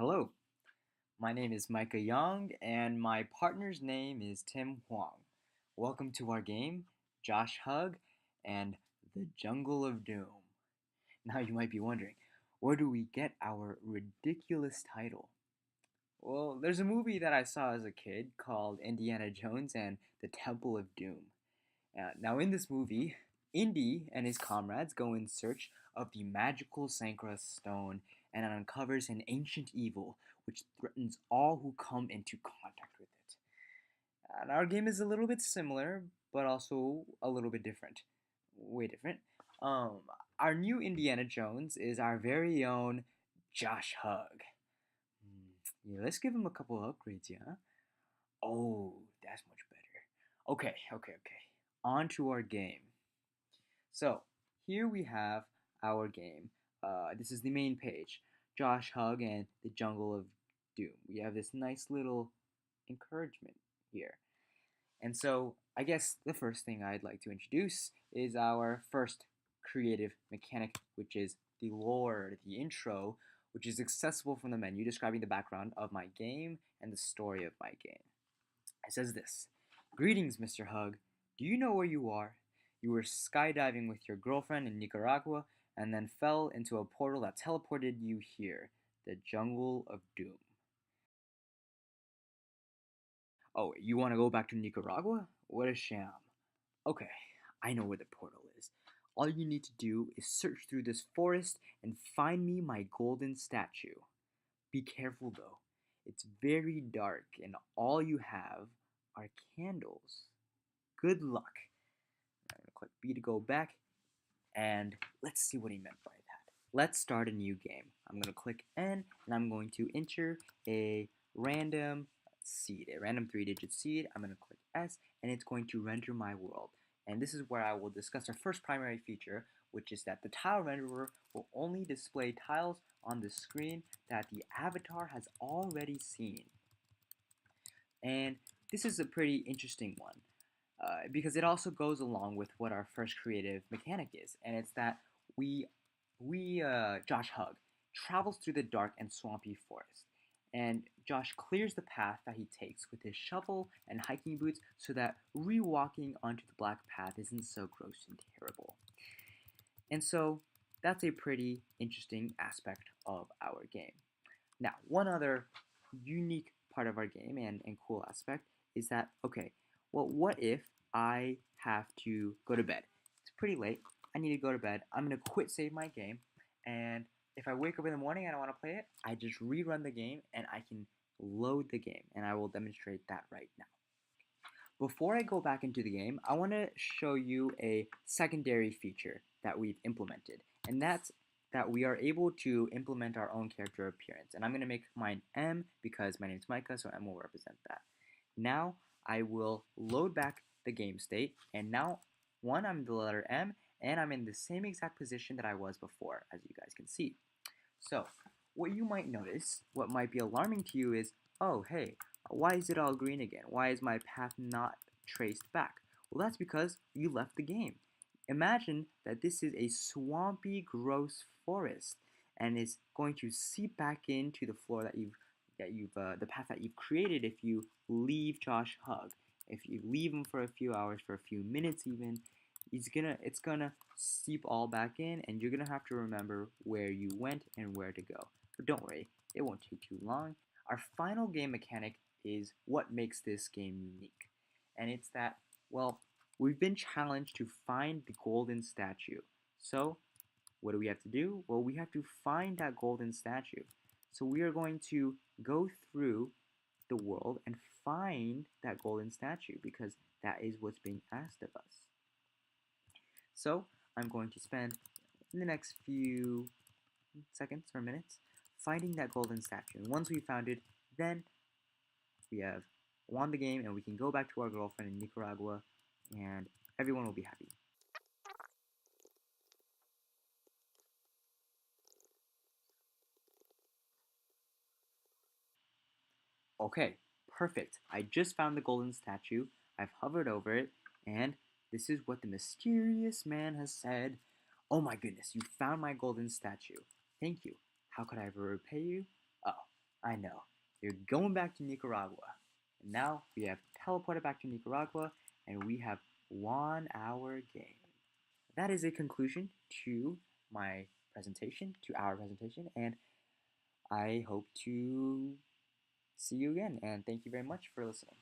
Hello, my name is Micah Yong, and my partner's name is Tim Huang. Welcome to our game, Josh Hug and the Jungle of Doom. Now you might be wondering, where do we get our ridiculous title? Well, there's a movie that I saw as a kid called Indiana Jones and the Temple of Doom. Now, in this movie, Indy and his comrades go in search of the magical Sankara stone and uncovers an ancient evil which threatens all who come into contact with it. And our game is a little bit similar, but also a little bit different. Way different. Um, our new Indiana Jones is our very own Josh Hug. Yeah, let's give him a couple of upgrades, yeah? Oh, that's much better. Okay. On to our game. So, here we have our game. This is the main page. Josh Hug and the Jungle of Doom. We have this nice little encouragement here. And so, I guess the first thing I'd like to introduce is our first creative mechanic, which is the lore, the intro, which is accessible from the menu describing the background of my game and the story of my game. It says this: Greetings, Mr. Hug. Do you know where you are? You were skydiving with your girlfriend in Nicaragua and then fell into a portal that teleported you here, the Jungle of Doom. Oh, you want to go back to Nicaragua? What a sham. Okay, I know where the portal is. All you need to do is search through this forest and find me my golden statue. Be careful though. It's very dark and all you have are candles. Good luck. I'm going to click B to go back, and let's see what he meant by that. Let's start a new game. I'm going to click N, and I'm going to enter a random seed, a random 3-digit seed. I'm going to click S, and it's going to render my world. And this is where I will discuss our first primary feature, which is that the tile renderer will only display tiles on the screen that the avatar has already seen. And this is a pretty interesting one. Because it also goes along with what our first creative mechanic is, and it's that Josh Hug travels through the dark and swampy forest, and Josh clears the path that he takes with his shovel and hiking boots so that rewalking onto the black path isn't so gross and terrible. And so that's a pretty interesting aspect of our game. Now, one other unique part of our game and cool aspect is that, okay, well, what if I have to go to bed? It's pretty late. I need to go to bed. I'm going to quit save my game. And if I wake up in the morning and I want to play it, I just rerun the game and I can load the game. And I will demonstrate that right now. Before I go back into the game, I want to show you a secondary feature that we've implemented. And that's that we are able to implement our own character appearance. And I'm going to make mine M because my name is Micah, so M will represent that. Now, I will load back the game state, and now, I'm the letter M, and I'm in the same exact position that I was before, as you guys can see. So, what you might notice, what might be alarming to you is, oh, hey, why is it all green again? Why is my path not traced back? Well, that's because you left the game. Imagine that this is a swampy, gross forest, and is going to seep back into the floor the path that you've created if you leave Josh Hug. If you leave him for a few hours, for a few minutes even, it's gonna seep all back in, and you're gonna have to remember where you went and where to go. But don't worry, it won't take too long. Our final game mechanic is what makes this game unique, and it's that, well, we've been challenged to find the golden statue. So, what do we have to do? Well, we have to find that golden statue. So we are going to go through the world and find that golden statue because that is what's being asked of us. So I'm going to spend the next few seconds or minutes finding that golden statue. And once we found it, then we have won the game and we can go back to our girlfriend in Nicaragua and everyone will be happy. Okay, perfect. I just found the golden statue. I've hovered over it, and this is what the mysterious man has said. Oh my goodness, you found my golden statue. Thank you. How could I ever repay you? Oh, I know. You're going back to Nicaragua. And now we have teleported back to Nicaragua and we have won our game. That is a conclusion to my presentation, to our presentation, and I hope to see you again. And thank you very much for listening.